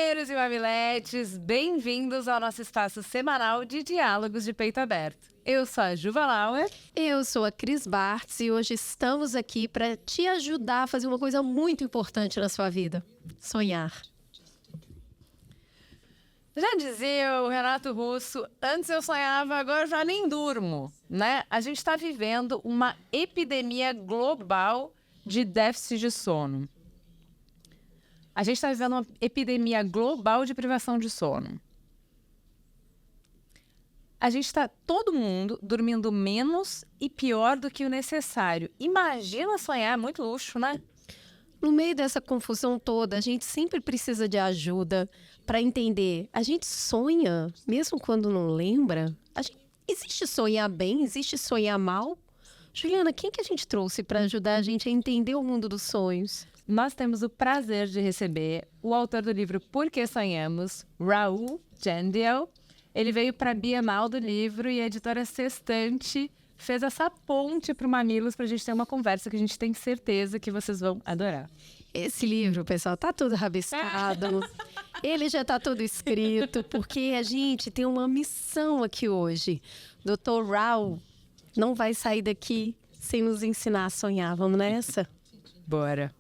Mamileiros e mamiletes, bem-vindos ao nosso espaço semanal de diálogos de peito aberto. Eu sou a Juva Lauer. Eu sou a Cris Bartz e hoje estamos aqui para te ajudar a fazer uma coisa muito importante na sua vida: sonhar. Já dizia o Renato Russo, antes eu sonhava, agora já nem durmo, né? A gente está vivendo uma epidemia global de déficit de sono. A gente está vivendo uma epidemia global de privação de sono. A gente está, todo mundo, dormindo menos e pior do que o necessário. Imagina sonhar, é muito luxo, né? No meio dessa confusão toda, a gente sempre precisa de ajuda para entender. A gente sonha, mesmo quando não lembra. Existe sonhar bem? Existe sonhar mal? Juliana, quem que a gente trouxe para ajudar a gente a entender o mundo dos sonhos? Nós temos o prazer de receber o autor do livro Por que Sonhamos, Rahul Jandial. Ele veio para a Bienal do Livro e a editora Sextante fez essa ponte para o Mamilos para a gente ter uma conversa que a gente tem certeza que vocês vão adorar. Esse livro, pessoal, tá tudo rabiscado. Ele já tá todo escrito, porque a gente tem uma missão aqui hoje. Dr. Rahul não vai sair daqui sem nos ensinar a sonhar. Vamos nessa? Bora!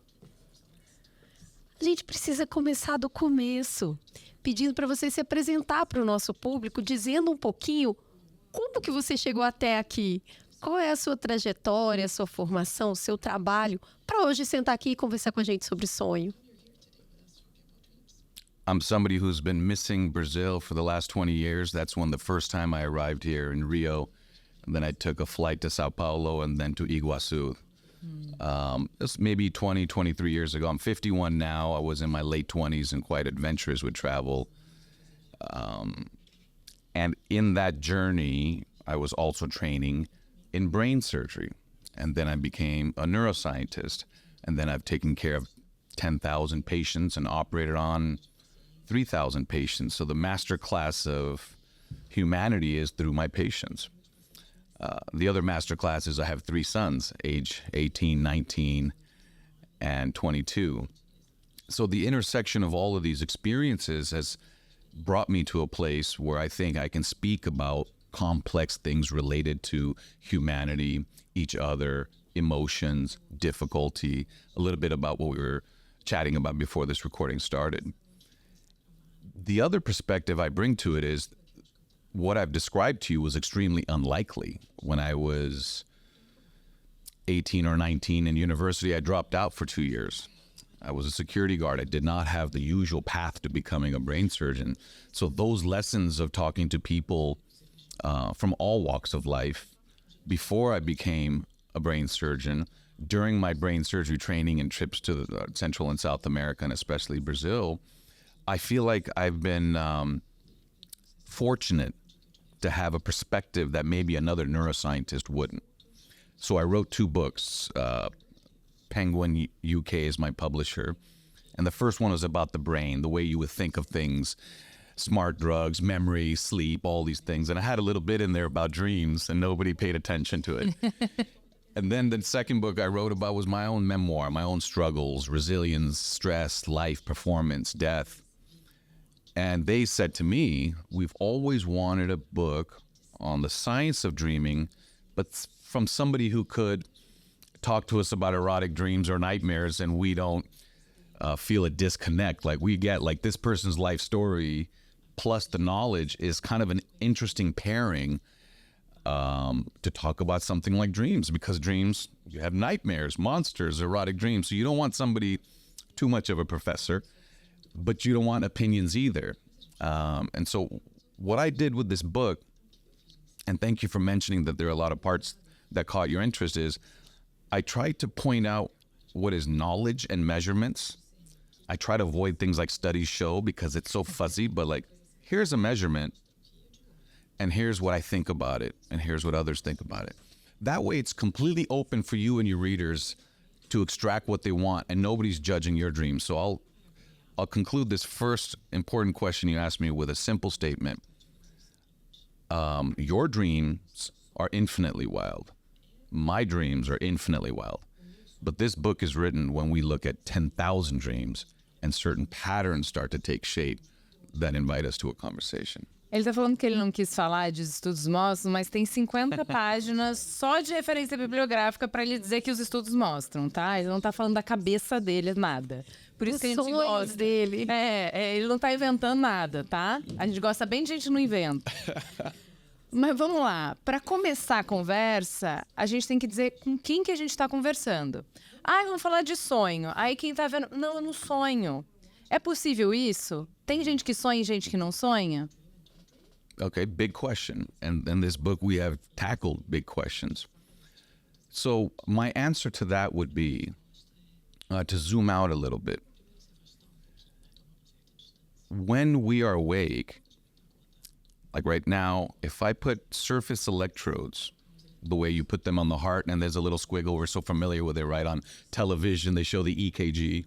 A gente precisa começar do começo, pedindo para você se apresentar para o nosso público, dizendo um pouquinho como que você chegou até aqui, qual é a sua trajetória, a sua formação, o seu trabalho, para hoje sentar aqui e conversar com a gente sobre sonho. I'm somebody who's been missing Brazil for the last 20 years. That's when the first time I arrived here in Rio. And then I took a flight to Sao Paulo and then to Iguaçu. It's maybe 20, 23 years ago. I'm 51 now. I was in my late 20s and quite adventurous with travel. And in that journey, I was also training in brain surgery. And then I became a neuroscientist. And then I've taken care of 10,000 patients and operated on 3,000 patients. So the master class of humanity is through my patients. The other master class is I have 3 sons, age 18, 19, and 22. So the intersection of all of these experiences has brought me to a place where I think I can speak about complex things related to humanity, each other, emotions, difficulty, a little bit about what we were chatting about before this recording started. The other perspective I bring to it is what I've described to you was extremely unlikely. When I was 18 or 19 in university, I dropped out for 2 years. I was a security guard. I did not have the usual path to becoming a brain surgeon. So those lessons of talking to people from all walks of life before I became a brain surgeon, during my brain surgery training and trips to Central and South America, and especially Brazil, I feel like I've been fortunate to have a perspective that maybe another neuroscientist wouldn't. So I wrote 2 books. Penguin UK is my publisher. And the first one was about the brain, the way you would think of things, smart drugs, memory, sleep, all these things. And I had a little bit in there about dreams, and nobody paid attention to it. And then the second book I wrote about was my own memoir, my own struggles, resilience, stress, life, performance, death. And they said to me, we've always wanted a book on the science of dreaming, but from somebody who could talk to us about erotic dreams or nightmares and we don't feel a disconnect. Like we get like this person's life story plus the knowledge is kind of an interesting pairing to talk about something like dreams, because dreams, you have nightmares, monsters, erotic dreams. So you don't want somebody too much of a professor, but you don't want opinions either. And so what I did with this book, and thank you for mentioning that there are a lot of parts that caught your interest, is I tried to point out what is knowledge and measurements. I try to avoid things like studies show because it's so fuzzy, but like, here's a measurement and here's what I think about it and here's what others think about it. That way it's completely open for you and your readers to extract what they want and nobody's judging your dreams. So I'll conclude this first important question you asked me with a simple statement. Your dreams are infinitely wild. My dreams are infinitely wild. But this book is written when we look at 10,000 dreams and certain patterns start to take shape that invite us to a conversation. Ele tá falando que ele não quis falar de estudos mostram, mas tem 50 páginas só de referência bibliográfica para ele dizer que os estudos mostram, tá? Ele não tá falando da cabeça dele, nada. Por isso que a gente gosta dele. Ele não tá inventando nada, tá? A gente gosta bem de gente que não inventa. Mas vamos lá. Para começar a conversa, a gente tem que dizer com quem que a gente está conversando. Vamos falar de sonho. Aí quem tá vendo... Não, eu não sonho. É possível isso? Tem gente que sonha e gente que não sonha? Okay, big question. And in this book, we have tackled big questions. So my answer to that would be to zoom out a little bit. When we are awake, like right now, if I put surface electrodes, the way you put them on the heart, and there's a little squiggle, we're so familiar with it, right? On television, they show the EKG.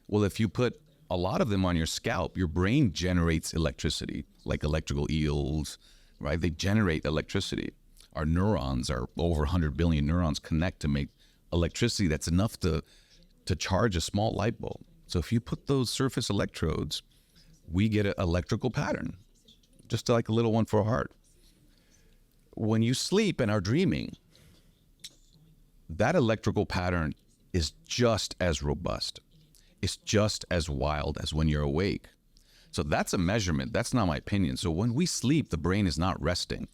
Well, if you put a lot of them on your scalp, your brain generates electricity, like electrical eels, right? They generate electricity. Our neurons, are over 100 billion neurons, connect to make electricity that's enough to charge a small light bulb. So if you put those surface electrodes, we get an electrical pattern, just like a little one for a heart. When you sleep and are dreaming, that electrical pattern is just as robust. It's just as wild as when you're awake. So that's a measurement. That's not my opinion. So when we sleep, the brain is not resting.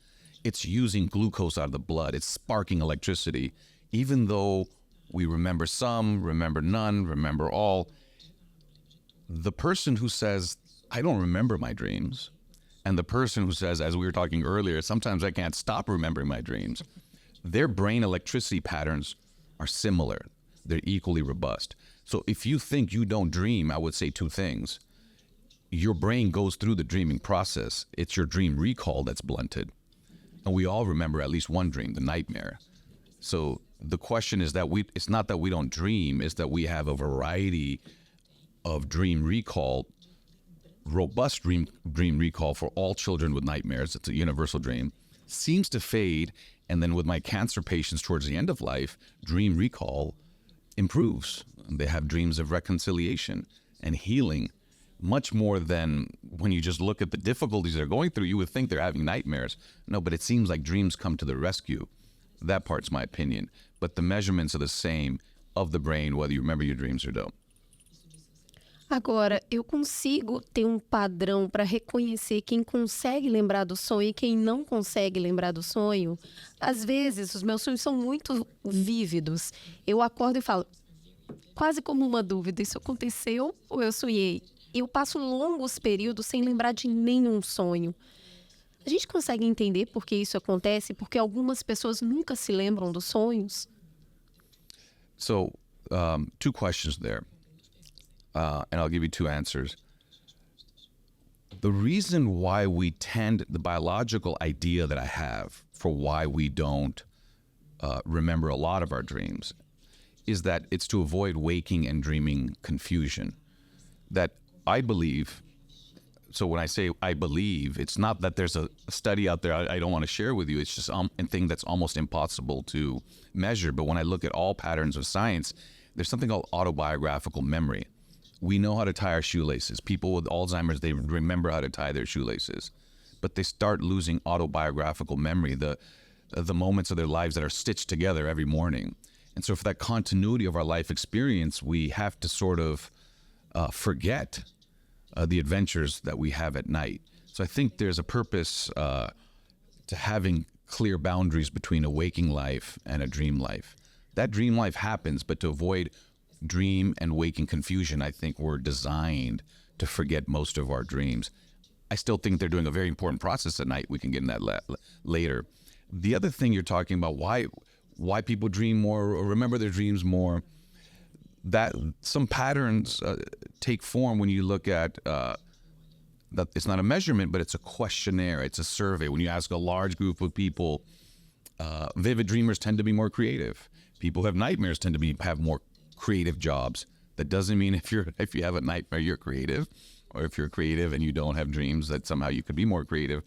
It's using glucose out of the blood. It's sparking electricity, even though we remember some, remember none, remember all. The person who says, I don't remember my dreams, and the person who says, as we were talking earlier, sometimes I can't stop remembering my dreams, their brain electricity patterns are similar. They're equally robust. So if you think you don't dream, I would say two things. Your brain goes through the dreaming process. It's your dream recall that's blunted. And we all remember at least one dream, the nightmare. So the question is that it's not that we don't dream, it's that we have a variety of dream recall, robust dream recall for all children with nightmares. It's a universal dream. Seems to fade. And then with my cancer patients towards the end of life, dream recall improves. They have dreams of reconciliation and healing, much more than when you just look at the difficulties they're going through, you would think they're having nightmares. No, but it seems like dreams come to the rescue. That part's my opinion. But the measurements are the same of the brain, whether you remember your dreams or don't. Agora, eu consigo ter um padrão para reconhecer quem consegue lembrar do sonho e quem não consegue lembrar do sonho? Às vezes, os meus sonhos são muito vívidos. Eu acordo e falo, quase como uma dúvida, isso aconteceu ou eu sonhei? Eu passo longos períodos sem lembrar de nenhum sonho. A gente consegue entender por que isso acontece? Porque algumas pessoas nunca se lembram dos sonhos? So, two questions there. And I'll give you two answers. The reason why we the biological idea that I have for why we don't remember a lot of our dreams is that it's to avoid waking and dreaming confusion. That I believe, so when I say I believe, it's not that there's a study out there I don't want to share with you. It's just a thing that's almost impossible to measure. But when I look at all patterns of science, there's something called autobiographical memory. We know how to tie our shoelaces. People with Alzheimer's, they remember how to tie their shoelaces, but they start losing autobiographical memory, the moments of their lives that are stitched together every morning. And so for that continuity of our life experience, we have to sort of forget the adventures that we have at night. So I think there's a purpose to having clear boundaries between a waking life and a dream life. That dream life happens, but to avoid dream and waking confusion, I think we're designed to forget most of our dreams. I still think they're doing a very important process at night. We can get in that later. The other thing you're talking about, why people dream more or remember their dreams more, that some patterns take form when you look at that. It's not a measurement, but it's a questionnaire. It's a survey. When you ask a large group of people, vivid dreamers tend to be more creative. People who have nightmares tend to have more creative jobs. That doesn't mean if you have a nightmare you're creative, or if you're creative and you don't have dreams that somehow you could be more creative.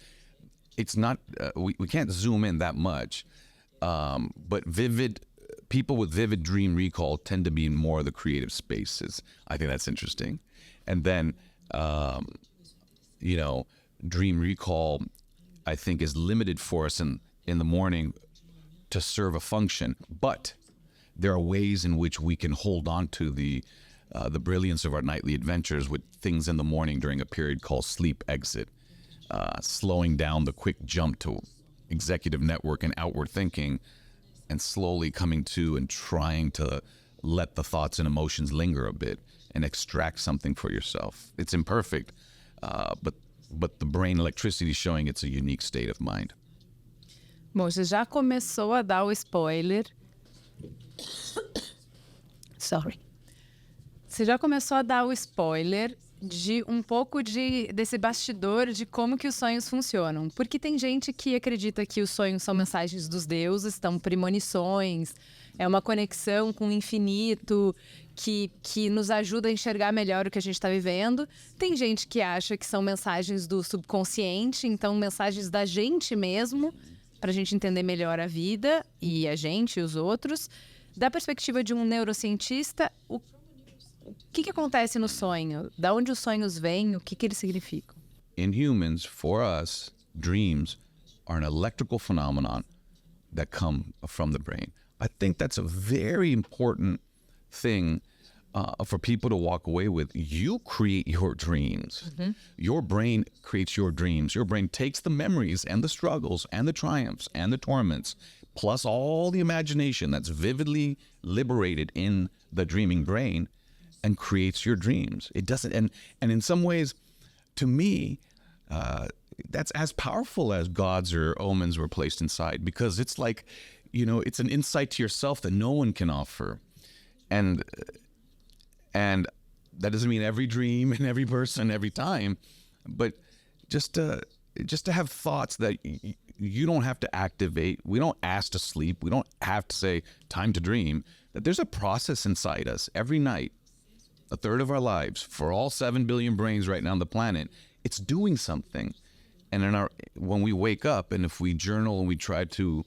It's not we can't zoom in that much, but vivid people with vivid dream recall tend to be in more of the creative spaces. I think that's interesting. And then, dream recall, I think, is limited for us in the morning to serve a function. But there are ways in which we can hold on to the brilliance of our nightly adventures with things in the morning during a period called sleep exit, slowing down the quick jump to executive network and outward thinking, and slowly coming to and trying to let the thoughts and emotions linger a bit and extract something for yourself. It's imperfect, but the brain electricity is showing it's a unique state of mind. Bom, você já começou a dar o spoiler. Sorry. Você já começou a dar o spoiler de um pouco desse bastidor de como que os sonhos funcionam. Porque tem gente que acredita que os sonhos são mensagens dos deuses, são premonições, é uma conexão com o infinito que nos ajuda a enxergar melhor o que a gente está vivendo. Tem gente que acha que são mensagens do subconsciente, então mensagens da gente mesmo, para a gente entender melhor a vida e a gente e os outros. Da perspectiva de um neurocientista, o que acontece no sonho? Da onde os sonhos vêm? O que eles significam? In humans, for us, dreams are an electrical phenomenon that come from the brain. I think that's a very important thing for people to walk away with. You create your dreams. Mm-hmm. Your brain creates your dreams. Your brain takes the memories and the struggles and the triumphs and the torments, plus all the imagination that's vividly liberated in the dreaming brain, and creates your dreams. It doesn't, and in some ways, to me, that's as powerful as gods or omens were placed inside, because it's like, it's an insight to yourself that no one can offer. And that doesn't mean every dream and every person every time, but just to have thoughts that you don't have to activate. We don't ask to sleep. We don't have to say time to dream. That there's a process inside us every night, a third of our lives, for all 7 billion brains right now on the planet, it's doing something. And when we wake up, and if we journal and we try to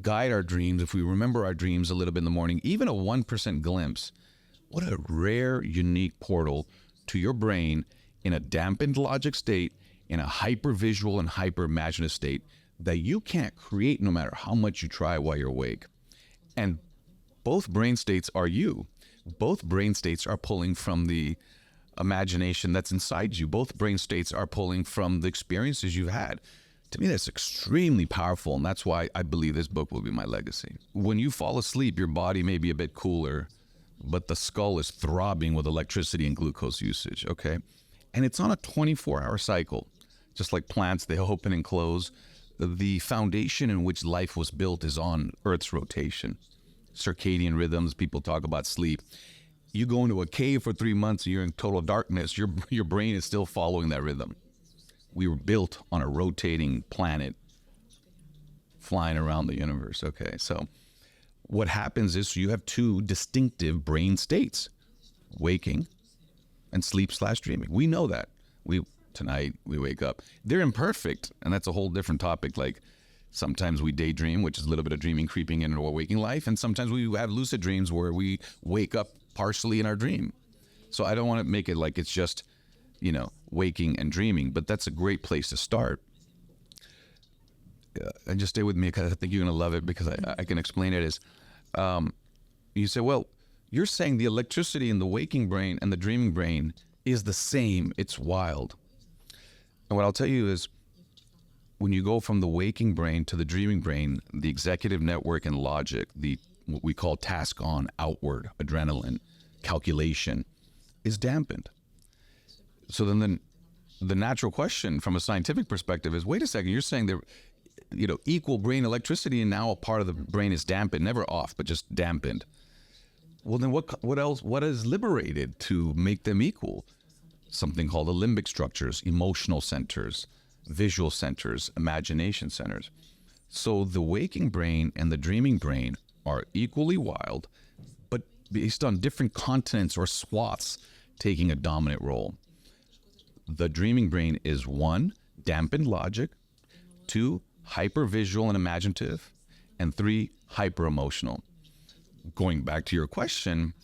guide our dreams, if we remember our dreams a little bit in the morning, even a 1% glimpse, what a rare, unique portal to your brain in a dampened logic state, in a hyper-visual and hyper-imaginative state that you can't create no matter how much you try while you're awake. And both brain states are you. Both brain states are pulling from the imagination that's inside you. Both brain states are pulling from the experiences you've had. To me, that's extremely powerful, and that's why I believe this book will be my legacy. When you fall asleep, your body may be a bit cooler, but the skull is throbbing with electricity and glucose usage, okay? And it's on a 24-hour cycle. Just like plants, they open and close. The foundation in which life was built is on Earth's rotation. Circadian rhythms, people talk about sleep. You go into a cave for 3 months and you're in total darkness, your brain is still following that rhythm. We were built on a rotating planet flying around the universe, okay? So what happens is you have two distinctive brain states, waking and sleep/dreaming. We know that. Tonight we wake up. They're imperfect, and that's a whole different topic. Like sometimes we daydream, which is a little bit of dreaming creeping into our waking life, and sometimes we have lucid dreams where we wake up partially in our dream. So I don't want to make it like it's just, waking and dreaming, but that's a great place to start. And just stay with me because I think you're going to love it, because I can explain it as, you say, well, you're saying the electricity in the waking brain and the dreaming brain is the same. It's wild. And what I'll tell you is, when you go from the waking brain to the dreaming brain, the executive network and logic, what we call task on, outward, adrenaline, calculation, is dampened. So then the natural question from a scientific perspective is, wait a second, you're saying there, equal brain electricity, and now a part of the brain is dampened, never off, but just dampened. Well, then what else? What is liberated to make them equal? Something called the limbic structures, emotional centers, visual centers, imagination centers. So the waking brain and the dreaming brain are equally wild, but based on different continents or swaths taking a dominant role. The dreaming brain is 1, dampened logic, 2, hyper-visual and imaginative, and 3, hyper-emotional. going back to your question,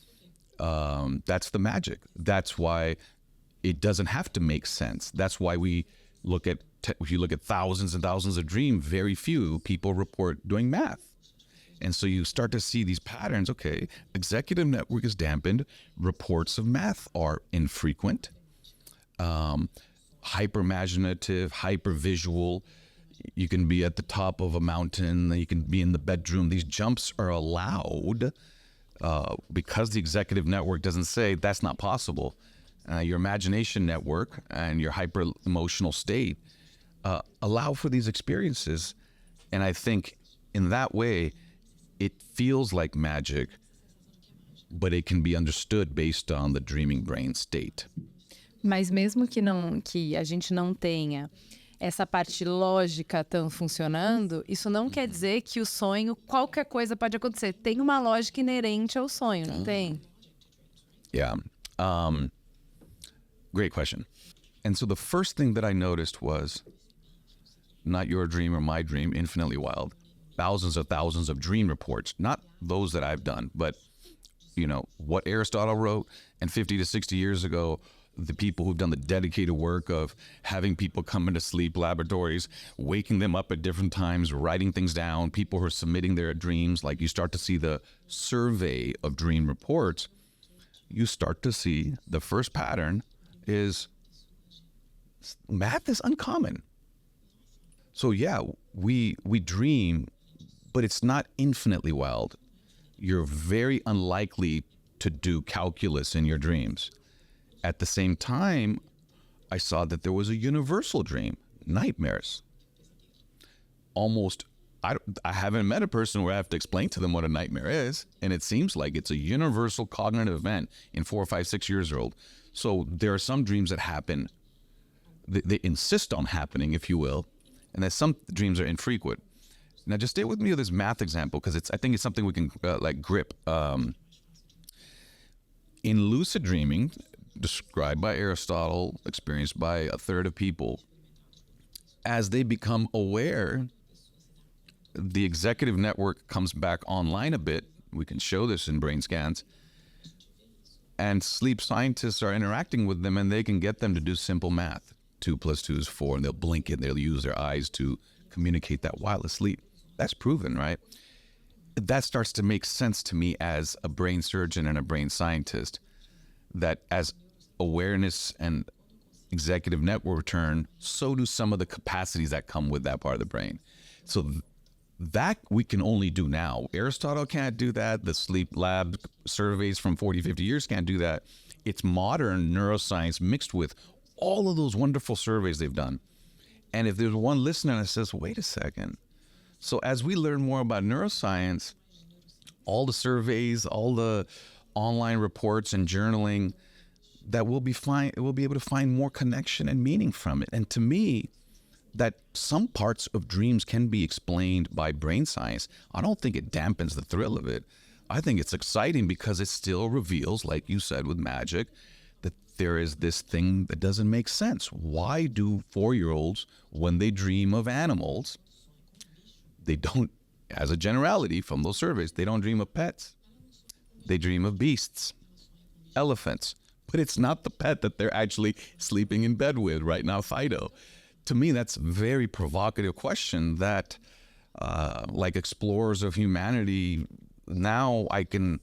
that's the magic. That's why it doesn't have to make sense. That's why we look at, if you look at thousands and thousands of dreams, very few people report doing math. And so you start to see these patterns. Okay, executive network is dampened. Reports of math are infrequent. Hyper-imaginative, hyper-visual. You can be at the top of a mountain. You can be in the bedroom. These jumps are allowed because the executive network doesn't say that's not possible. Your imagination network and your hyper-emotional state allow for these experiences. And I think in that way, it feels like magic, but it can be understood based on the dreaming brain state. Mas mesmo que a gente não tenha essa parte lógica tão funcionando, isso não quer dizer que o sonho, qualquer coisa pode acontecer. Tem uma lógica inerente ao sonho, não tem? Yeah. Great question. And so the first thing that I noticed was not your dream or my dream, infinitely wild. Thousands of dream reports, not those that I've done, but what Aristotle wrote, and 50 to 60 years ago, the people who've done the dedicated work of having people come into sleep laboratories, waking them up at different times, writing things down, people who are submitting their dreams. Like you start to see the survey of dream reports, you start to see the first pattern is math is uncommon. So yeah, we dream, but it's not infinitely wild. You're very unlikely to do calculus in your dreams. At the same time, I saw that there was a universal dream, nightmares. I haven't met a person where I have to explain to them what a nightmare is, and it seems like it's a universal cognitive event in 4, 5, 6 years old. So there are some dreams that happen, they insist on happening, if you will, and then some dreams are infrequent. Now, just stay with me with this math example because I think it's something we can grip. In lucid dreaming, described by Aristotle, experienced by a third of people, as they become aware, the executive network comes back online a bit. We can show this in brain scans. And sleep scientists are interacting with them and they can get them to do simple math. 2 + 2 is 4, and they'll blink it. They'll use their eyes to communicate that while asleep. That's proven, right? That starts to make sense to me as a brain surgeon and a brain scientist, that as awareness and executive network return, so do some of the capacities that come with that part of the brain. So that we can only do now. Aristotle can't do that. The sleep lab surveys from 40, 50 years can't do that. It's modern neuroscience mixed with all of those wonderful surveys they've done. And if there's one listener that says, wait a second. So as we learn more about neuroscience, all the surveys, all the online reports and journaling, that we'll be able to find more connection and meaning from it. And to me, that some parts of dreams can be explained by brain science, I don't think it dampens the thrill of it. I think it's exciting because it still reveals, like you said with magic, that there is this thing that doesn't make sense. Why do 4-year-olds, when they dream of animals, they don't, as a generality from those surveys, they don't dream of pets. They dream of beasts, elephants. But it's not the pet that they're actually sleeping in bed with right now, Fido. To me, that's a very provocative question that, like explorers of humanity, now I can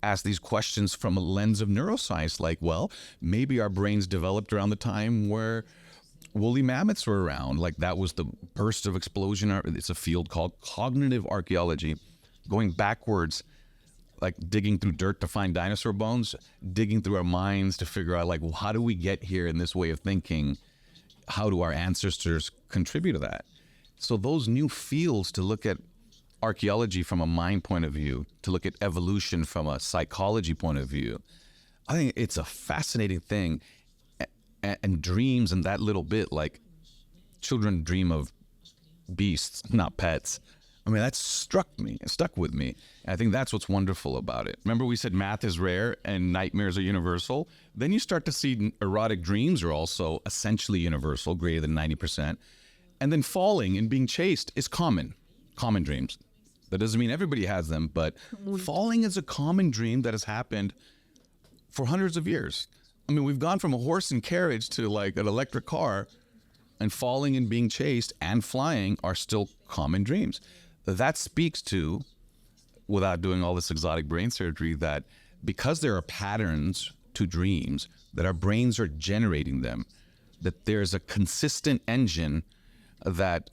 ask these questions from a lens of neuroscience. Like, well, maybe our brains developed around the time where woolly mammoths were around. Like that was the burst of explosion. It's a field called cognitive archaeology, going backwards, like digging through dirt to find dinosaur bones, digging through our minds to figure out, like, well, how do we get here in this way of thinking? How do our ancestors contribute to that? So those new fields to look at archaeology from a mind point of view, to look at evolution from a psychology point of view, I think it's a fascinating thing. And dreams and that little bit, like children dream of beasts, not pets. I mean, that stuck with me. And I think that's what's wonderful about it. Remember we said math is rare and nightmares are universal? Then you start to see erotic dreams are also essentially universal, greater than 90%. And then falling and being chased is common dreams. That doesn't mean everybody has them, but falling is a common dream that has happened for hundreds of years. I mean, we've gone from a horse and carriage to like an electric car, and falling and being chased and flying are still common dreams. That speaks to, without doing all this exotic brain surgery, that because there are patterns to dreams, that our brains are generating them, that there's a consistent engine that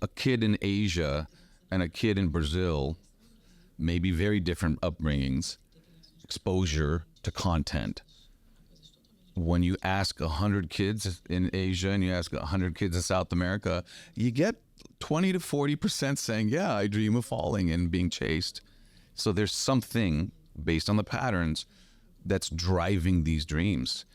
a kid in Asia and a kid in Brazil may be very different upbringings, exposure to content. When you ask 100 kids in Asia and you ask 100 kids in South America, you get 20 to 40% saying, yeah, I dream of falling and being chased. So there's something based on the patterns that's driving these dreams.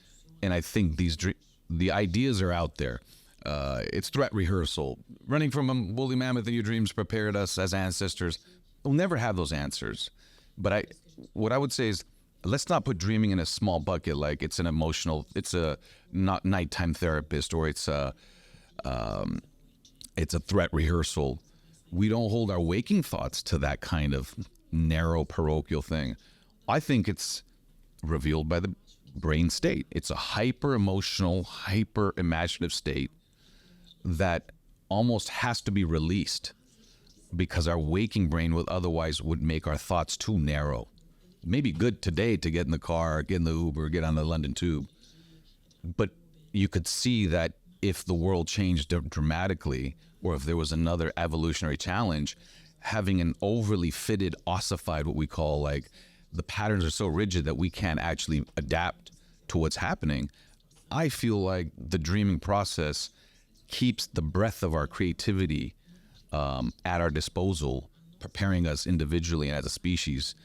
And I think the ideas are out there. It's threat rehearsal. Running from a woolly mammoth in your dreams prepared us as ancestors. We'll never have those answers. But what I would say is, let's not put dreaming in a small bucket like it's a not nighttime therapist, or it's a threat rehearsal. We don't hold our waking thoughts to that kind of narrow parochial thing. I think it's revealed by the brain state. It's a hyper-emotional, hyper-imaginative state that almost has to be released because our waking brain would make our thoughts too narrow. Maybe good today to get in the car, get in the Uber, get on the London Tube. But you could see that if the world changed dramatically, or if there was another evolutionary challenge, having an overly fitted, ossified, what we call like the patterns are so rigid that we can't actually adapt to what's happening. I feel like the dreaming process keeps the breadth of our creativity at our disposal, preparing us individually and as a species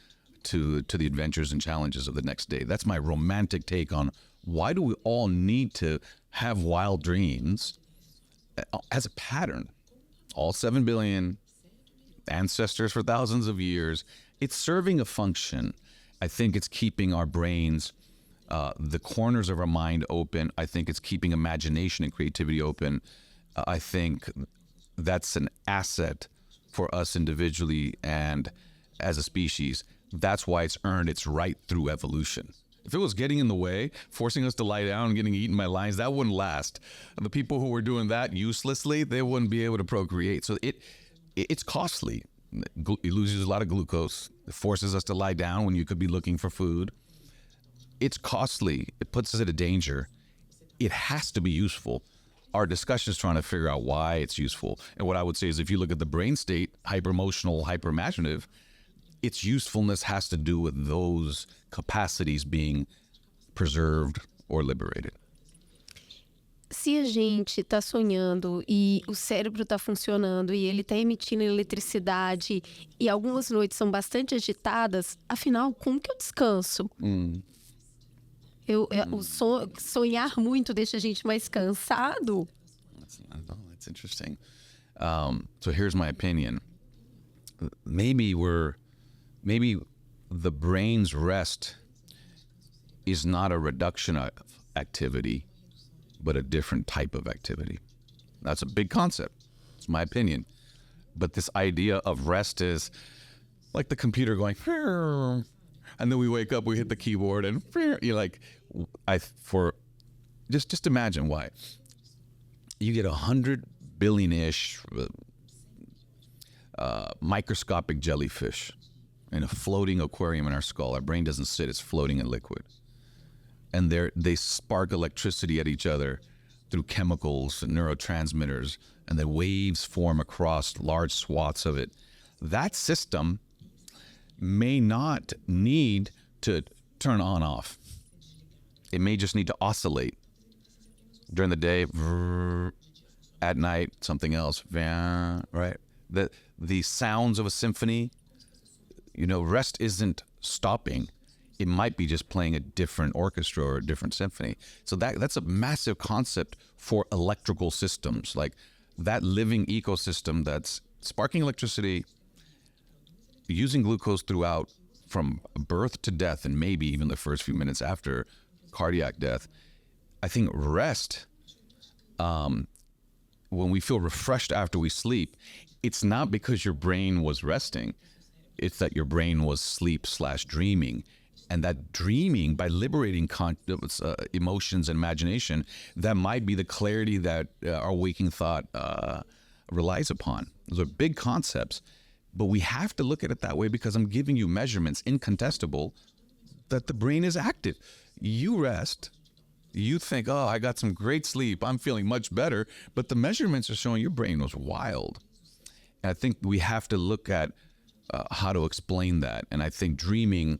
to the adventures and challenges of the next day. That's my romantic take on why do we all need to have wild dreams as a pattern. All 7 billion ancestors for thousands of years. It's serving a function. I think it's keeping our brains, the corners of our mind open. I think it's keeping imagination and creativity open. I think that's an asset for us individually and as a species. That's why it's earned its right through evolution. If it was getting in the way, forcing us to lie down and getting eaten by lions, that wouldn't last. And the people who were doing that uselessly, they wouldn't be able to procreate. So it's costly. It loses a lot of glucose. It forces us to lie down when you could be looking for food. It's costly. It puts us at a danger. It has to be useful. Our discussion is trying to figure out why it's useful. And what I would say is if you look at the brain state, hyper-emotional, hyper-imaginative, its usefulness has to do with those capacities being preserved or liberated. Se a gente está sonhando e o cérebro está funcionando e ele está emitindo eletricidade e algumas noites são bastante agitadas, afinal, como que eu descanso? Sonhar muito deixa a gente mais cansado? That's interesting. So here's my opinion. Maybe the brain's rest is not a reduction of activity, but a different type of activity. That's a big concept. It's my opinion. But this idea of rest is like the computer going, and then we wake up, we hit the keyboard, and you're like, just imagine why. You get 100 billion-ish microscopic jellyfish in a floating aquarium in our skull. Our brain doesn't sit, it's floating in liquid. And they spark electricity at each other through chemicals and neurotransmitters, and the waves form across large swaths of it. That system may not need to turn on off. It may just need to oscillate. During the day, at night, something else, right? The sounds of a symphony, rest isn't stopping. It might be just playing a different orchestra or a different symphony. So that's a massive concept for electrical systems, like that living ecosystem that's sparking electricity, using glucose throughout from birth to death, and maybe even the first few minutes after cardiac death. I think rest when we feel refreshed after we sleep, it's not because your brain was resting. It's that your brain was sleep/dreaming. And that dreaming, by liberating emotions and imagination, that might be the clarity that our waking thought relies upon. Those are big concepts, but we have to look at it that way because I'm giving you measurements, incontestable, that the brain is active. You rest, you think, oh, I got some great sleep, I'm feeling much better, but the measurements are showing your brain was wild. And I think we have to look at how to explain that. And I think dreaming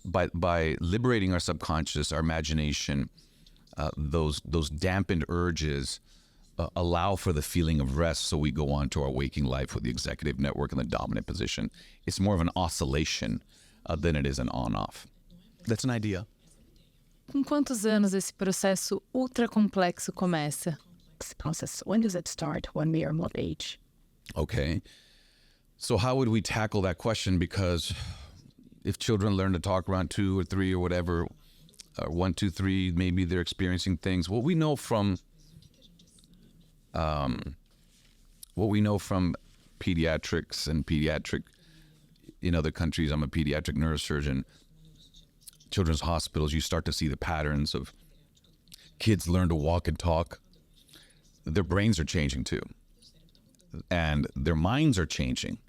by liberating our subconscious, our imagination, those dampened urges allow for the feeling of rest, so we go on to our waking life with the executive network in the dominant position. It's more of an oscillation than it is an on-off. That's an idea. Com quantos anos esse processo ultra complexo começa? This process, when does it start? When we are what age? Okay. So how would we tackle that question? Because if children learn to talk around 2 or 3 or whatever, 1, 2, 3, maybe they're experiencing things. What we know from pediatrics and pediatric in other countries, I'm a pediatric neurosurgeon, children's hospitals, you start to see the patterns of kids learn to walk and talk. Their brains are changing too. And their minds are changing.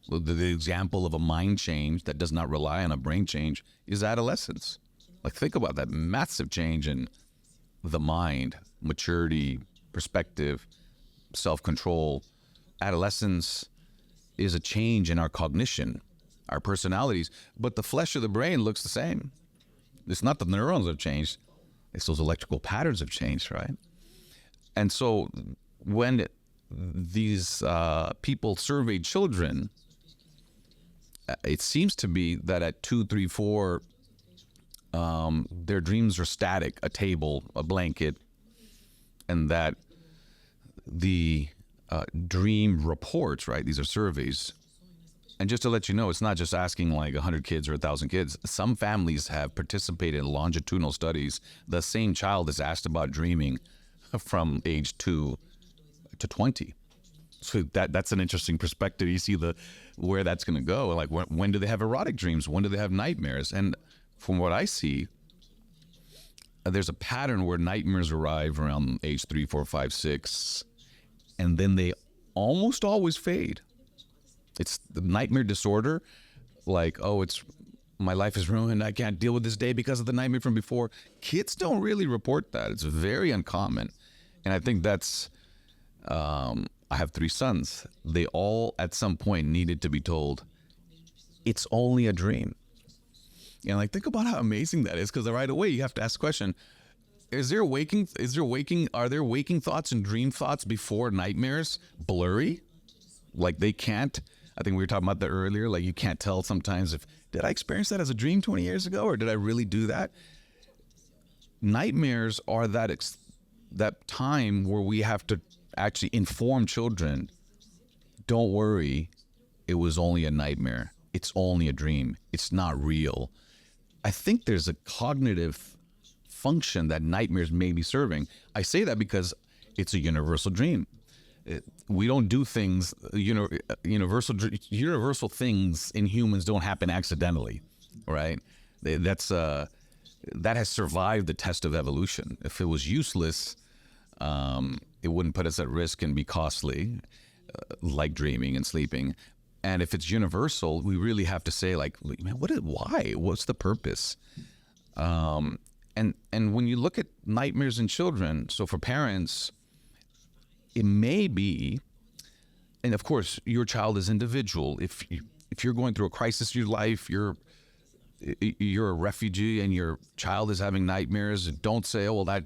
The example of a mind change that does not rely on a brain change is adolescence. Like, think about that massive change in the mind, maturity, perspective, self-control. Adolescence is a change in our cognition, our personalities, but the flesh of the brain looks the same. It's not the neurons have changed, it's those electrical patterns have changed, right? And so when these people surveyed children, it seems to be that at 2, 3, 4, their dreams are static, a table, a blanket, and that the dream reports, right? These are surveys. And just to let you know, it's not just asking like 100 kids or 1,000 kids. Some families have participated in longitudinal studies. The same child is asked about dreaming from age 2 to 20. So that's an interesting perspective. You see where that's going to go. Like, when do they have erotic dreams? When do they have nightmares? And from what I see, there's a pattern where nightmares arrive around age 3, 4, 5, 6, and then they almost always fade. It's the nightmare disorder, like, oh, my life is ruined, I can't deal with this day because of the nightmare from before. Kids don't really report that. It's very uncommon. And I think that's, I have 3 sons. They all at some point needed to be told, it's only a dream. And like, think about how amazing that is, because right away you have to ask the question, are there waking thoughts and dream thoughts before nightmares blurry? Like, they can't, I think we were talking about that earlier, like, you can't tell sometimes did I experience that as a dream 20 years ago, or did I really do that? Nightmares are that time where we have to actually inform children, don't worry, it was only a nightmare. It's only a dream. It's not real. I think there's a cognitive function that nightmares may be serving. I say that because it's a universal dream. We don't do things, universal things in humans don't happen accidentally, right? That has survived the test of evolution. If it was useless, it wouldn't put us at risk and be costly, like dreaming and sleeping. And if it's universal, we really have to say, like, man, why? What's the purpose? And when you look at nightmares in children, so for parents, it may be, and of course, your child is individual. If you're going through a crisis in your life, you're a refugee and your child is having nightmares, don't say, oh, well, that,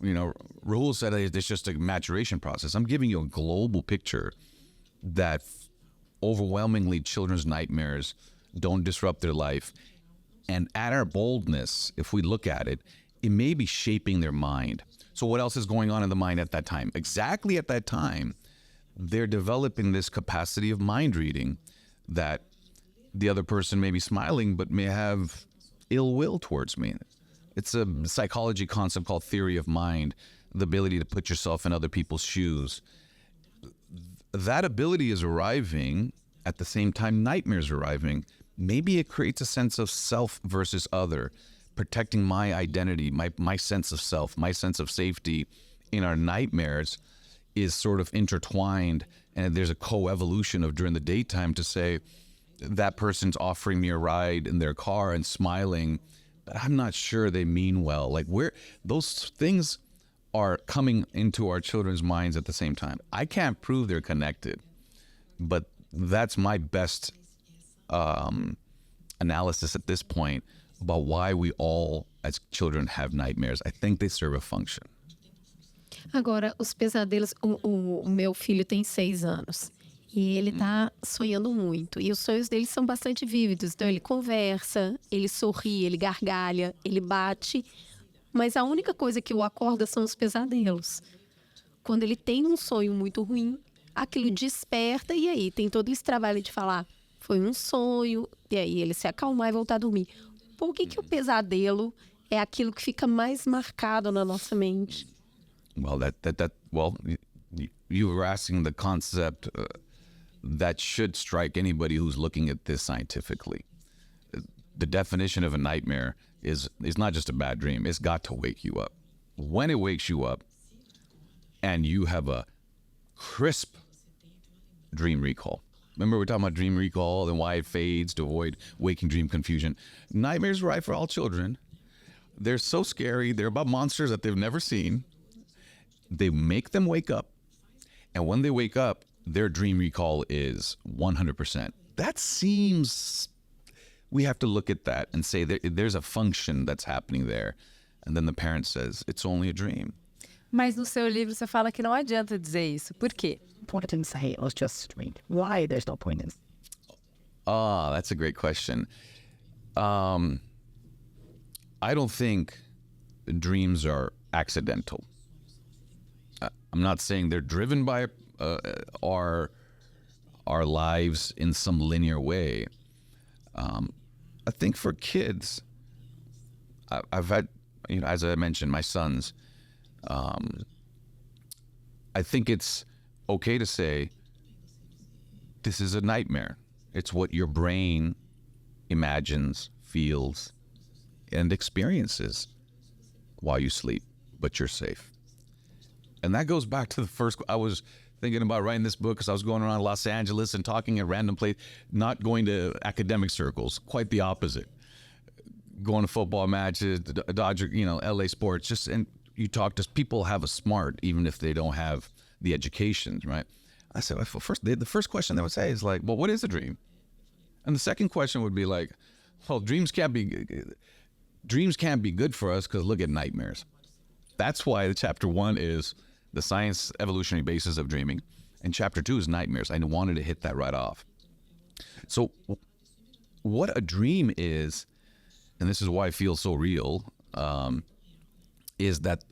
Rahul said it's just a maturation process. I'm giving you a global picture that overwhelmingly children's nightmares don't disrupt their life. And at our boldness, if we look at it, it may be shaping their mind. So what else is going on in the mind at that time? Exactly at that time, they're developing this capacity of mind reading that the other person may be smiling but may have ill will towards me. It's a psychology concept called theory of mind, the ability to put yourself in other people's shoes. That ability is arriving at the same time nightmares are arriving. Maybe it creates a sense of self versus other, protecting my identity, my sense of self, my sense of safety in our nightmares is sort of intertwined, and there's a co-evolution of during the daytime to say that person's offering me a ride in their car and smiling, but I'm not sure they mean well. Like those things are coming into our children's minds at the same time. I can't prove they're connected, but that's my best analysis at this point about why we all, as children, have nightmares. I think they serve a function. Agora, os pesadelos... O meu filho tem 6 anos. E ele tá sonhando muito. E os sonhos dele são bastante vívidos. Então, ele conversa, ele sorri, ele gargalha, ele bate. Mas a única coisa que o acorda são os pesadelos. Quando ele tem um sonho muito ruim, aquilo desperta. E aí, tem todo esse trabalho de falar, foi um sonho. E aí, ele se acalmar e voltar a dormir. Por que o pesadelo é aquilo que fica mais marcado na nossa mente? Well, you were asking the concept that should strike anybody who's looking at this scientifically. The definition of a nightmare is not just a bad dream. It's got to wake you up. When it wakes you up and you have a crisp dream recall. Remember, we're talking about dream recall and why it fades to avoid waking dream confusion. Nightmares are right for all children. They're so scary. They're about monsters that they've never seen. They make them wake up. And when they wake up, their dream recall is 100%. That seems, we have to look at that and say there's a function that's happening there. And then the parent says, it's only a dream. Mas no seu livro você fala que não adianta dizer isso. Por quê? Point in say it was just a dream. Why there's no point in? That's a great question. I don't think dreams are accidental. I'm not saying they're driven by our lives in some linear way. I think for kids, I've had, as I mentioned, my sons. I think it's okay to say this is a nightmare. It's what your brain imagines, feels, and experiences while you sleep, but you're safe. And that goes back to the first, I was thinking about writing this book because I was going around Los Angeles and talking at random places, not going to academic circles, quite the opposite. Going to football matches, Dodger, LA sports, and you talk to people have a smart, even if they don't have the education, right? I said, the first question they would say is like, well, what is a dream? And the second question would be like, well, dreams can't be good for us because look at nightmares. That's why chapter 1 is the science evolutionary basis of dreaming, and chapter 2 is nightmares. I wanted to hit that right off. So what a dream is, and this is why I feel so real, is that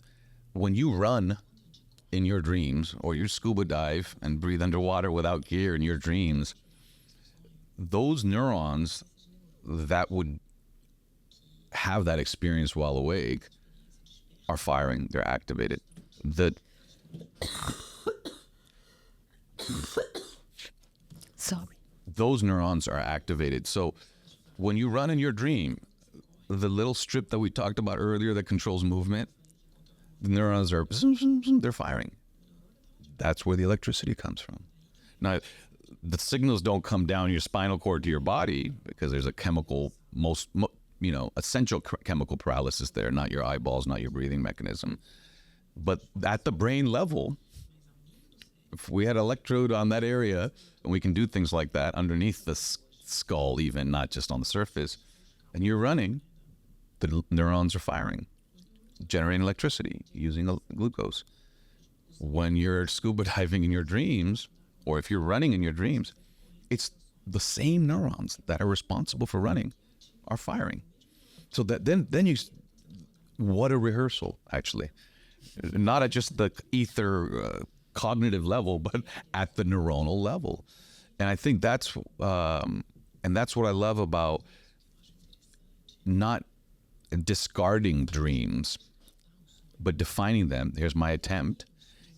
when you run in your dreams or you scuba dive and breathe underwater without gear in your dreams, those neurons that would have that experience while awake are firing, they're activated. Those neurons are activated. So when you run in your dream, the little strip that we talked about earlier that controls movement, the neurons are, they're firing. That's where the electricity comes from. Now, the signals don't come down your spinal cord to your body because there's a chemical, essential chemical paralysis there, not your eyeballs, not your breathing mechanism. But at the brain level, if we had an electrode on that area, and we can do things like that underneath the skull even, not just on the surface, and you're running, the neurons are firing, generating electricity using glucose. When you're scuba diving in your dreams, or if you're running in your dreams, it's the same neurons that are responsible for running are firing. So that then you, what a rehearsal, actually. Not at just the ether cognitive level, but at the neuronal level. And I think that's what I love about not discarding dreams, but defining them, here's my attempt,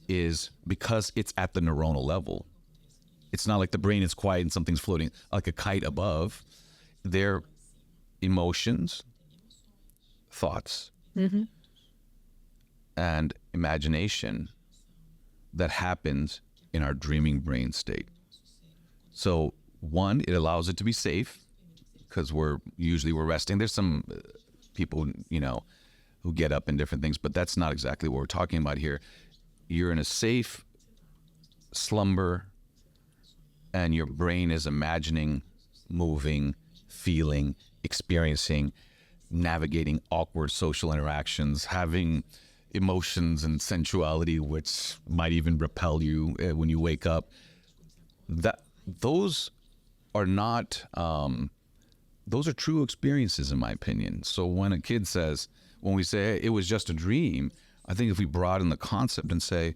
is because it's at the neuronal level. It's not like the brain is quiet and something's floating like a kite above. They're emotions, thoughts, and imagination that happens in our dreaming brain state. So one, it allows it to be safe because we're resting. There's some people, who get up and different things, but that's not exactly what we're talking about here. You're in a safe slumber and your brain is imagining, moving, feeling, experiencing, navigating awkward social interactions, having emotions and sensuality, which might even repel you when you wake up. Those are not, those are true experiences in my opinion. So when a kid says, when we say, hey, it was just a dream, I think if we broaden the concept and say,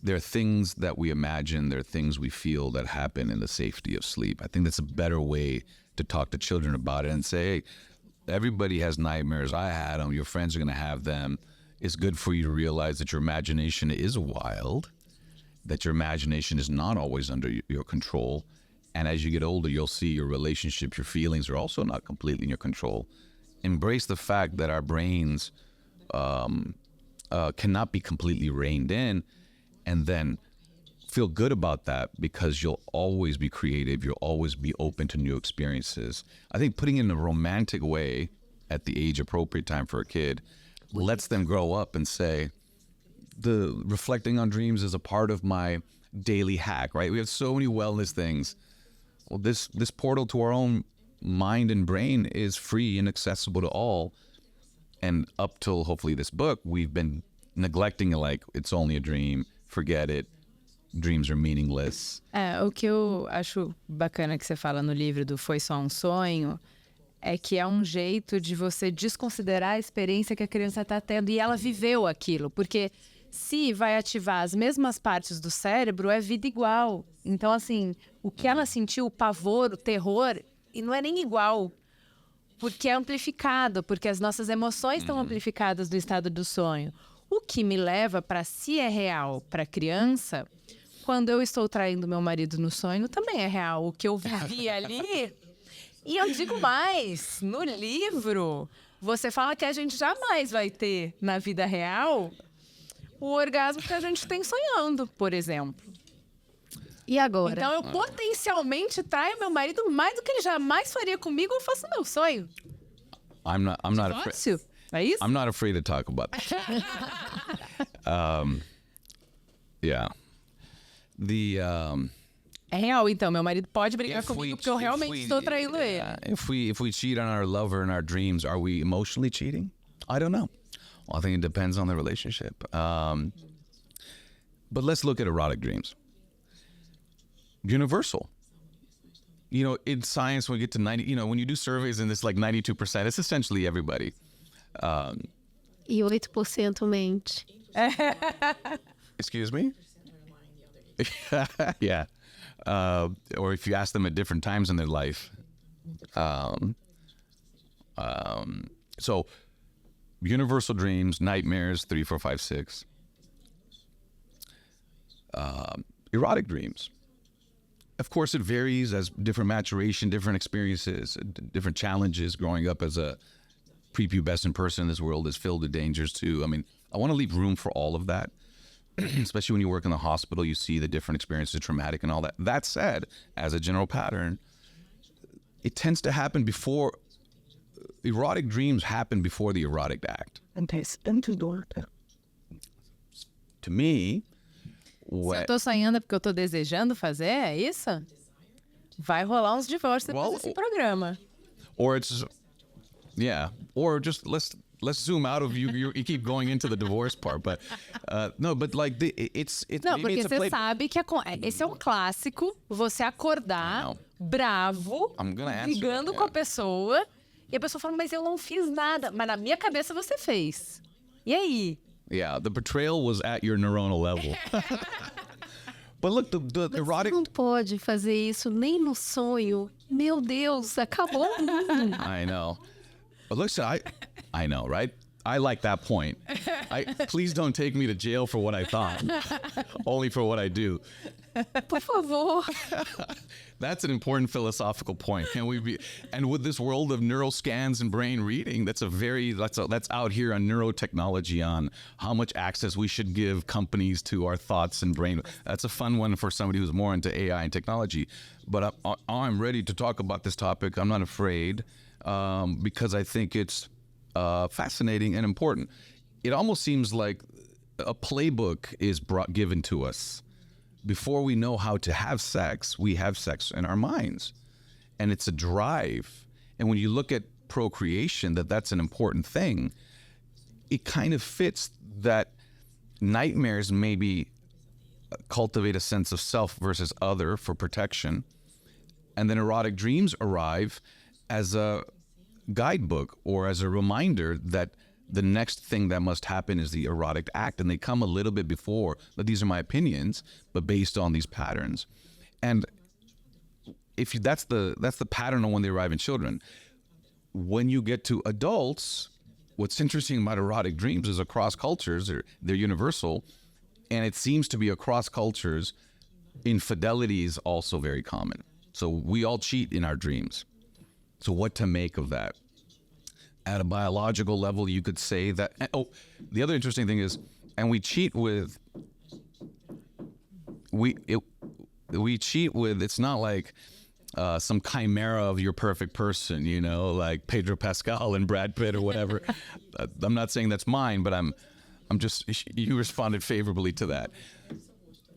there are things that we imagine, there are things we feel that happen in the safety of sleep. I think that's a better way to talk to children about it and say, hey, everybody has nightmares. I had them. Your friends are going to have them. It's good for you to realize that your imagination is wild, that your imagination is not always under your control. And as you get older, you'll see your relationships, your feelings are also not completely in your control. Embrace the fact that our brains cannot be completely reined in, and then feel good about that because you'll always be creative. You'll always be open to new experiences. I think putting it in a romantic way at the age appropriate time for a kid lets them grow up and say, the reflecting on dreams is a part of my daily hack, right? We have so many wellness things. Well, this portal to our own mind and brain is free and accessible to all. And up till hopefully this book, we've been neglecting it like it's only a dream, forget it, dreams are meaningless. O que eu acho bacana que você fala no livro do Foi Só um Sonho é que é um jeito de você desconsiderar a experiência que a criança está tendo e ela viveu aquilo, porque se vai ativar as mesmas partes do cérebro, é vida igual. Então, assim, o que ela sentiu, o pavor, o terror, e não é nem igual, porque é amplificado, porque as nossas emoções estão amplificadas do estado do sonho. O que me leva para se é real para a criança, quando eu estou traindo meu marido no sonho, também é real. O que eu vivi ali... E eu digo mais, no livro, você fala que a gente jamais vai ter, na vida real, o orgasmo que a gente tem sonhando, por exemplo. E agora? Então, eu potencialmente traio meu marido mais do que ele jamais faria comigo, eu faço meu sonho. I'm not afraid. Fácil. É isso? I'm not afraid to talk about this. Yeah. É real, então. Meu marido pode brigar comigo porque eu realmente estou traindo ele. If we cheat on our lover in our dreams, are we emotionally cheating? I don't know. Well, I think it depends on the relationship. But let's look at erotic dreams. Universal. In science, when we get to 90, when you do surveys and it's like 92%, it's essentially everybody. E 8% mente. Excuse me? Yeah. Or if you ask them at different times in their life. So universal dreams, nightmares, 3, 4, 5, 6. Erotic dreams. Of course, it varies as different maturation, different experiences, different challenges. Growing up as a prepubescent person in this world is filled with dangers too. I mean, I want to leave room for all of that. Especially when you work in the hospital, you see the different experiences, traumatic and all that. That said, as a general pattern, it tends to happen before, erotic dreams happen before the erotic act. To me, Se eu tô sonhando é porque eu tô desejando fazer, é isso? Vai rolar uns divórcios depois desse programa. Or it's, yeah, or just let's zoom out of you keep going into the divorce part, but no, but like it's não, porque você sabe que esse é um clássico, você acordar bravo, brigando com a pessoa, e a pessoa fala, mas eu não fiz nada, mas na minha cabeça você fez. E aí? Yeah, the betrayal was at your neuronal level. But look, the erotic... Você não pode fazer isso nem no sonho. Meu Deus, acabou o mundo. I know. Listen, I know, right? I like that point. Please don't take me to jail for what I thought, only for what I do. Por favor. That's an important philosophical point. Can we be? And with this world of neural scans and brain reading, that's out here on neurotechnology, on how much access we should give companies to our thoughts and brain. That's a fun one for somebody who's more into AI and technology. But I'm ready to talk about this topic. I'm not afraid, because I think it's fascinating and important. It almost seems like a playbook is given to us. Before we know how to have sex, we have sex in our minds. And it's a drive. And when you look at procreation, that's an important thing, it kind of fits that nightmares maybe cultivate a sense of self versus other for protection. And then erotic dreams arrive as a guidebook or as a reminder that the next thing that must happen is the erotic act, and they come a little bit before. But these are my opinions, but based on these patterns. And if that's the pattern on when they arrive in children. When you get to adults, what's interesting about erotic dreams is across cultures, they're universal, and it seems to be across cultures, infidelity is also very common. So we all cheat in our dreams. So what to make of that? At a biological level, you could say that. The other interesting thing is, and we cheat with. We cheat with. It's not like some chimera of your perfect person, like Pedro Pascal and Brad Pitt or whatever. I'm not saying that's mine, but I'm just. You responded favorably to that.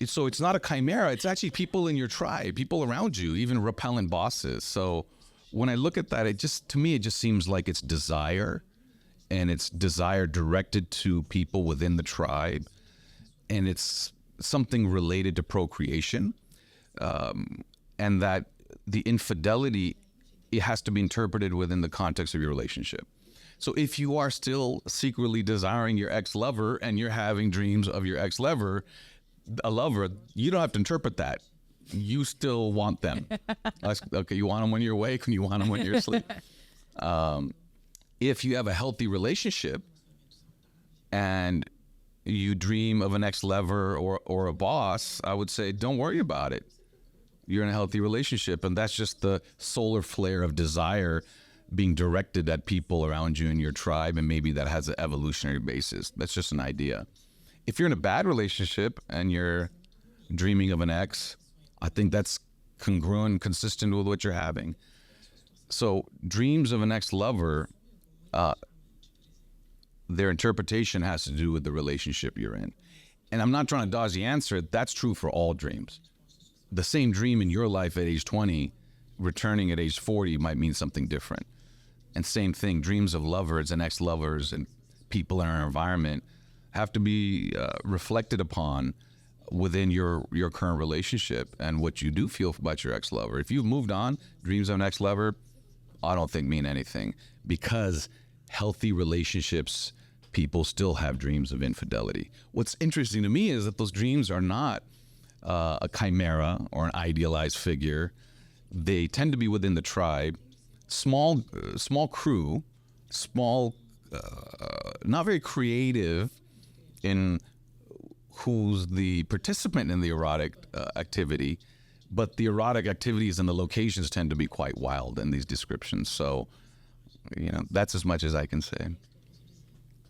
So it's not a chimera. It's actually people in your tribe, people around you, even repellent bosses. So. When I look at that, to me, it just seems like it's desire, and it's desire directed to people within the tribe, and it's something related to procreation, and that the infidelity, it has to be interpreted within the context of your relationship. So if you are still secretly desiring your ex-lover and you're having dreams of your ex-lover, you don't have to interpret that. You still want them. Okay, you want them when you're awake, and you want them when you're asleep. If you have a healthy relationship and you dream of an ex-lover or a boss, I would say don't worry about it. You're in a healthy relationship, and that's just the solar flare of desire being directed at people around you in your tribe, and maybe that has an evolutionary basis. That's just an idea. If you're in a bad relationship and you're dreaming of an ex, I think that's congruent, consistent with what you're having. So dreams of an ex-lover, their interpretation has to do with the relationship you're in. And I'm not trying to dodge the answer. That's true for all dreams. The same dream in your life at age 20, returning at age 40 might mean something different. And same thing, dreams of lovers and ex-lovers and people in our environment have to be reflected upon within your current relationship and what you do feel about your ex-lover. If you've moved on, dreams of an ex-lover, I don't think mean anything, because healthy relationships, people still have dreams of infidelity. What's interesting to me is that those dreams are not a chimera or an idealized figure. They tend to be within the tribe, small crew, not very creative in who's the participant in the erotic activity, but the erotic activities and the locations tend to be quite wild in these descriptions. So, that's as much as I can say.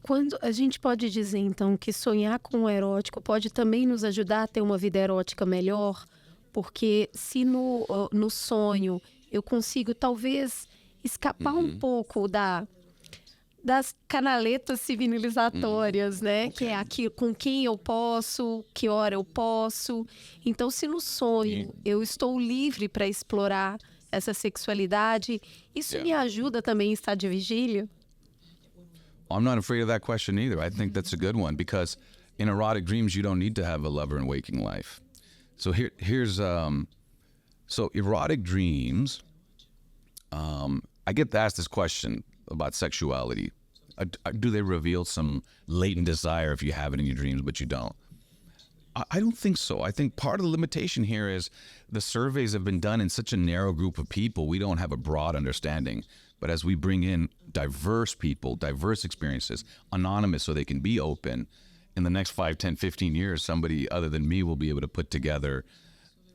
Quando a gente pode dizer, então, que sonhar com o erótico pode também nos ajudar a ter uma vida erótica melhor, porque se no sonho eu consigo talvez escapar um pouco das canaletas civilizatórias, né? Que é aqui com quem eu posso, que hora eu posso. Então, se no sonho eu estou livre para explorar essa sexualidade, isso me ajuda também a estar de vigília? I'm not afraid of that question either. I think that's a good one, because in erotic dreams, you don't need to have a lover in waking life. So here's so erotic dreams, I get asked this question about sexuality. Do they reveal some latent desire if you have it in your dreams, but you don't? I don't think so. I think part of the limitation here is the surveys have been done in such a narrow group of people. We don't have a broad understanding. But as we bring in diverse people, diverse experiences, anonymous so they can be open, in the next 5, 10, 15 years, somebody other than me will be able to put together,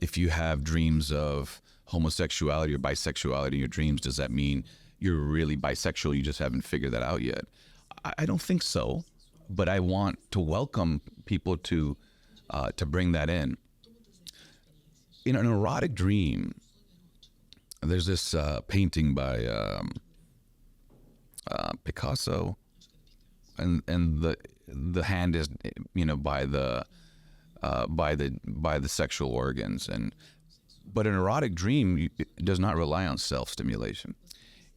if you have dreams of homosexuality or bisexuality in your dreams, does that mean you're really bisexual? You just haven't figured that out yet. I don't think so, but I want to welcome people to bring that in. In an erotic dream, there's this painting by Picasso, and the hand is, by the sexual organs, but an erotic dream does not rely on self-stimulation.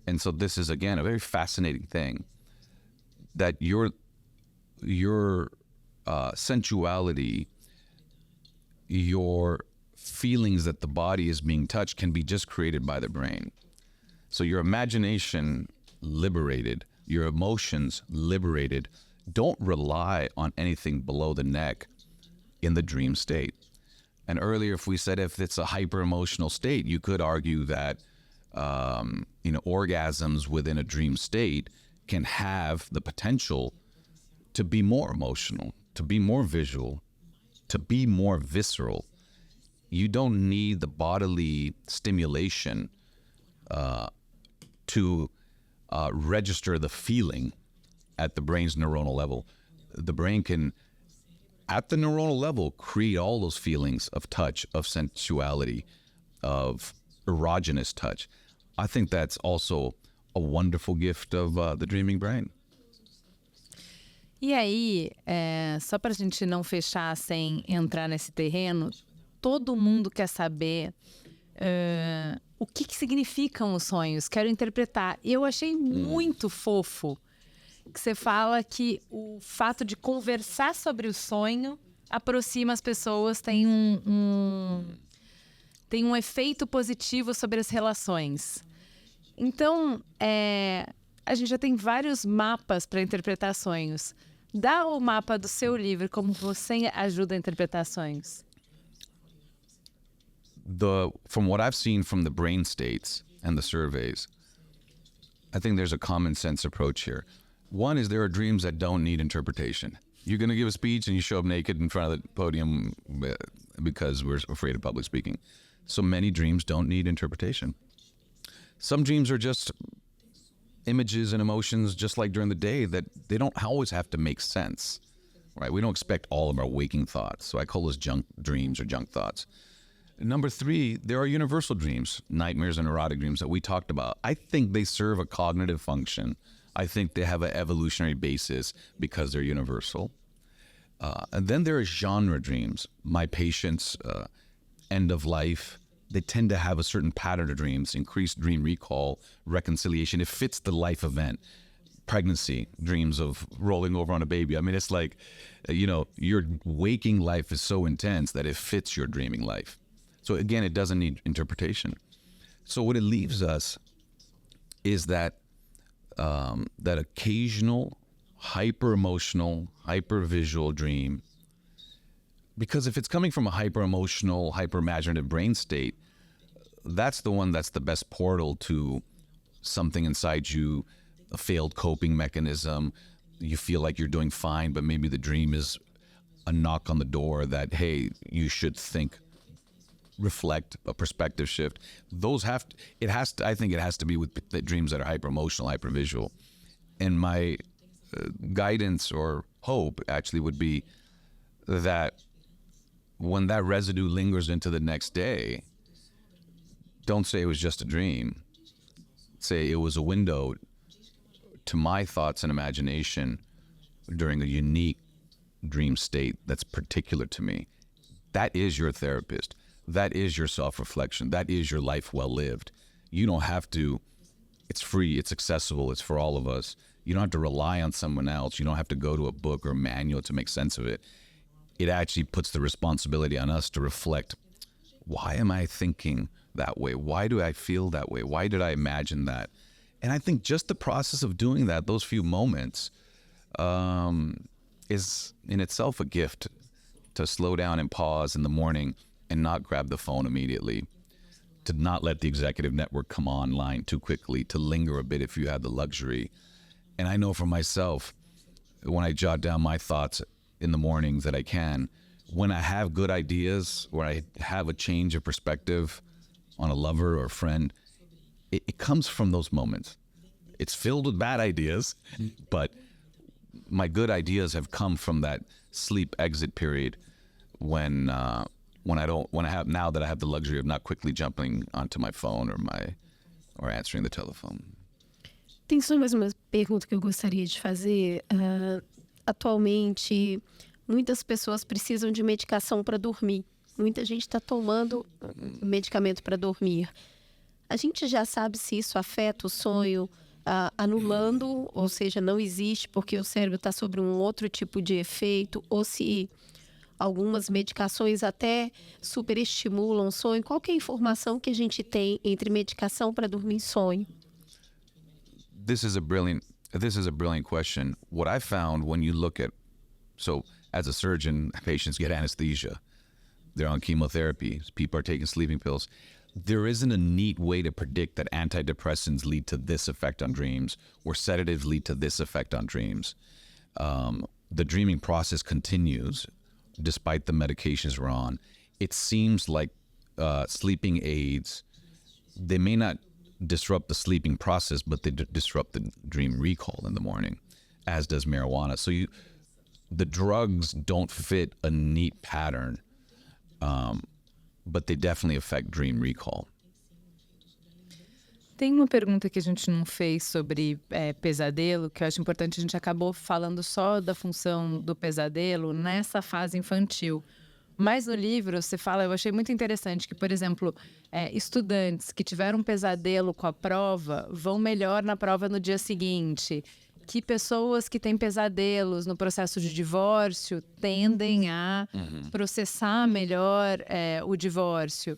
And so this is, again, a very fascinating thing, that your sensuality, your feelings that the body is being touched can be just created by the brain. So your imagination liberated, your emotions liberated, don't rely on anything below the neck in the dream state. And earlier, if we said if it's a hyper-emotional state, you could argue that orgasms within a dream state can have the potential to be more emotional, to be more visual, to be more visceral. You don't need the bodily stimulation to register the feeling at the brain's neuronal level. The brain can, at the neuronal level, create all those feelings of touch, of sensuality, of erogenous touch. I think that's also a wonderful gift of the dreaming brain. E aí, só para a gente não fechar sem entrar nesse terreno, todo mundo quer saber o que significam os sonhos. Quero interpretar. E eu achei muito fofo que você fala que o fato de conversar sobre o sonho aproxima as pessoas, tem um efeito positivo sobre as relações. Então, a gente já tem vários mapas para interpretar sonhos. Dá o mapa do seu livro, como você ajuda a interpretar sonhos. From what I've seen from the brain states and the surveys, I think there's a common sense approach here. One is there are dreams that don't need interpretation. You're going to give a speech and you show up naked in front of the podium because we're afraid of public speaking. So many dreams don't need interpretation. Some dreams are just images and emotions, just like during the day, that they don't always have to make sense, right? We don't expect all of our waking thoughts. So I call those junk dreams or junk thoughts. Number 3, there are universal dreams, nightmares and erotic dreams that we talked about. I think they serve a cognitive function. I think they have an evolutionary basis because they're universal. And then there are genre dreams. My patients, end of life, they tend to have a certain pattern of dreams, increased dream recall, reconciliation. It fits the life event. Pregnancy, dreams of rolling over on a baby. I mean, it's like, your waking life is so intense that it fits your dreaming life. So again, it doesn't need interpretation. So what it leaves us is that occasional, hyper-emotional, hyper-visual dream. Because if it's coming from a hyper-emotional, hyper-imaginative brain state, that's the one that's the best portal to something inside you, a failed coping mechanism. You feel like you're doing fine, but maybe the dream is a knock on the door that, hey, you should think, reflect, a perspective shift. I think it has to be with the dreams that are hyper-emotional, hyper-visual. And my guidance or hope actually would be that when that residue lingers into the next day, don't say it was just a dream. Say it was a window to my thoughts and imagination during a unique dream state that's particular to me. That is your therapist. That is your self-reflection. That is your life well lived. You don't have to, it's free, it's accessible, it's for all of us. You don't have to rely on someone else. You don't have to go to a book or a manual to make sense of it. It actually puts the responsibility on us to reflect, why am I thinking that way? Why do I feel that way? Why did I imagine that? And I think just the process of doing that, those few moments, is in itself a gift, to slow down and pause in the morning and not grab the phone immediately. to not let the executive network come online too quickly, to linger a bit if you have the luxury. And I know for myself, when I jot down my thoughts in the mornings that I can, when I have good ideas, when I have a change of perspective on a lover or a friend, it comes from those moments. It's filled with bad ideas, but my good ideas have come from that sleep exit period when I have, now that I have the luxury of not quickly jumping onto my phone or answering the telephone. Tem só mais uma pergunta que eu gostaria de fazer. Atualmente, muitas pessoas precisam de medicação para dormir. Muita gente está tomando medicamento para dormir. A gente já sabe se isso afeta o sonho, anulando, ou seja, não existe porque o cérebro está sobre um outro tipo de efeito, ou se algumas medicações até superestimulam o sonho. Qual que é a informação que a gente tem entre medicação para dormir e sonho? This is a brilliant question. What I found when you look at, so as a surgeon, patients get anesthesia. They're on chemotherapy. People are taking sleeping pills. There isn't a neat way to predict that antidepressants lead to this effect on dreams or sedatives lead to this effect on dreams. The dreaming process continues despite the medications we're on. It seems like sleeping aids, they may not disrupt the sleeping process, but they disrupt the dream recall in the morning, as does marijuana. So the drugs don't fit a neat pattern, but they definitely affect dream recall. Tem uma pergunta que a gente não fez sobre pesadelo, que eu acho importante. A gente acabou falando só da função do pesadelo nessa fase infantil. Mas no livro você fala, eu achei muito interessante, que, por exemplo, estudantes que tiveram um pesadelo com a prova vão melhor na prova no dia seguinte. Que pessoas que têm pesadelos no processo de divórcio tendem a processar melhor o divórcio.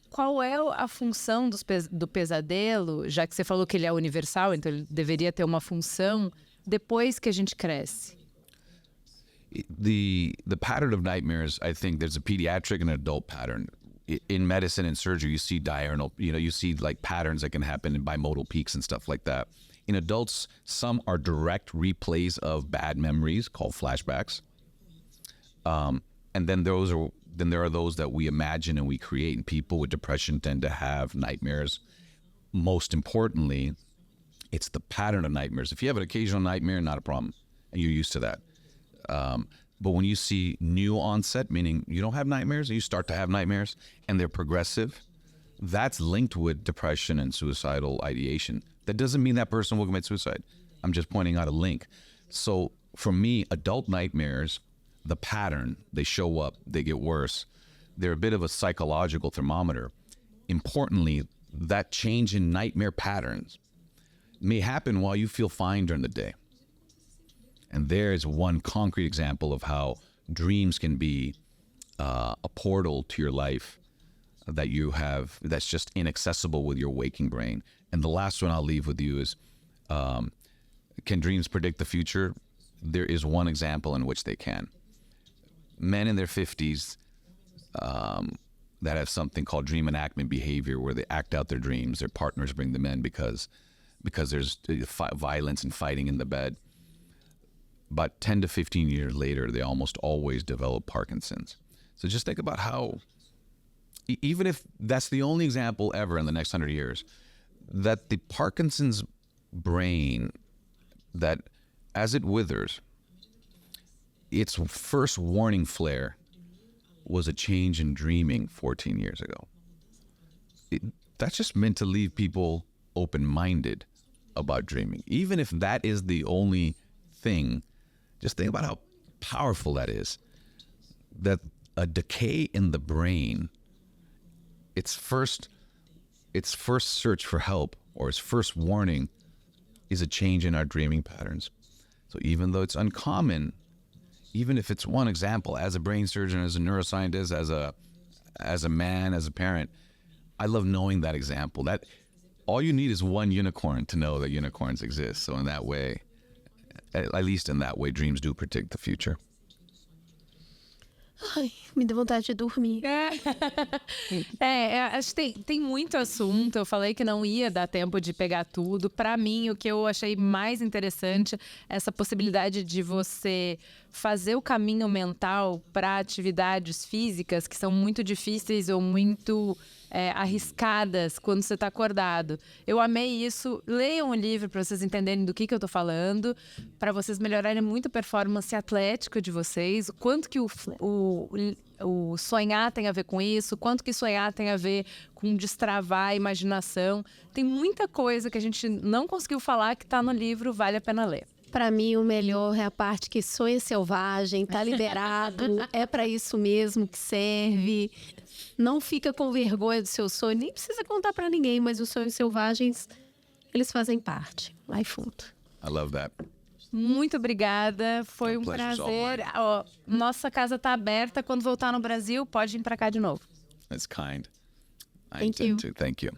Qual é a função do pesadelo, já que você falou que ele é universal, então ele deveria ter uma função depois que a gente cresce? The pattern of nightmares, I think there's a pediatric and an adult pattern. In medicine and surgery, you see diurnal, you see like patterns that can happen in bimodal peaks and stuff like that. In adults, some are direct replays of bad memories called flashbacks. And then there are those that we imagine and we create, and people with depression tend to have nightmares. Most importantly, it's the pattern of nightmares. If you have an occasional nightmare, not a problem, and you're used to that. But when you see new onset, meaning you don't have nightmares, and you start to have nightmares, and they're progressive, that's linked with depression and suicidal ideation. That doesn't mean that person will commit suicide. I'm just pointing out a link. So for me, adult nightmares, the pattern, they show up, they get worse. They're a bit of a psychological thermometer. Importantly, that change in nightmare patterns may happen while you feel fine during the day. And there's one concrete example of how dreams can be a portal to your life that you have, that's just inaccessible with your waking brain. And the last one I'll leave with you is, can dreams predict the future? There is one example in which they can. Men in their 50s that have something called dream enactment behavior, where they act out their dreams. Their partners bring them in because there's violence and fighting in the bed. About 10 to 15 years later, they almost always develop Parkinson's. So just think about how, even if that's the only example ever in the next 100 years, that the Parkinson's brain, that as it withers, its first warning flare was a change in dreaming 14 years ago. That's just meant to leave people open-minded about dreaming. Even if that is the only thing, just think about how powerful that is. That a decay in the brain, its first search for help, or its first warning, is a change in our dreaming patterns. So even though it's uncommon, even if it's one example, as a brain surgeon, as a neuroscientist, as a man, as a parent, I love knowing that example. That all you need is one unicorn to know that unicorns exist. So in that way, at least in that way, dreams do predict the future. Ai, me deu vontade de dormir. Acho que tem muito assunto. Eu falei que não ia dar tempo de pegar tudo. Para mim, o que eu achei mais interessante é essa possibilidade de você fazer o caminho mental para atividades físicas que são muito difíceis ou muito arriscadas quando você está acordado. Eu amei isso. Leiam o livro para vocês entenderem do que eu estou falando, para vocês melhorarem muito a performance atlética de vocês, o quanto que o sonhar tem a ver com isso, quanto que sonhar tem a ver com destravar a imaginação. Tem muita coisa que a gente não conseguiu falar que está no livro, vale a pena ler. Para mim, o melhor é a parte que sonho é selvagem, tá liberado, é para isso mesmo que serve. Não fica com vergonha do seu sonho, nem precisa contar para ninguém, mas os sonhos selvagens, eles fazem parte. Vai fundo. I love that. Muito obrigada, foi um prazer. Nossa casa está aberta. Quando voltar no Brasil, pode vir para cá de novo. That's kind. I Thank you. intend to. Thank you.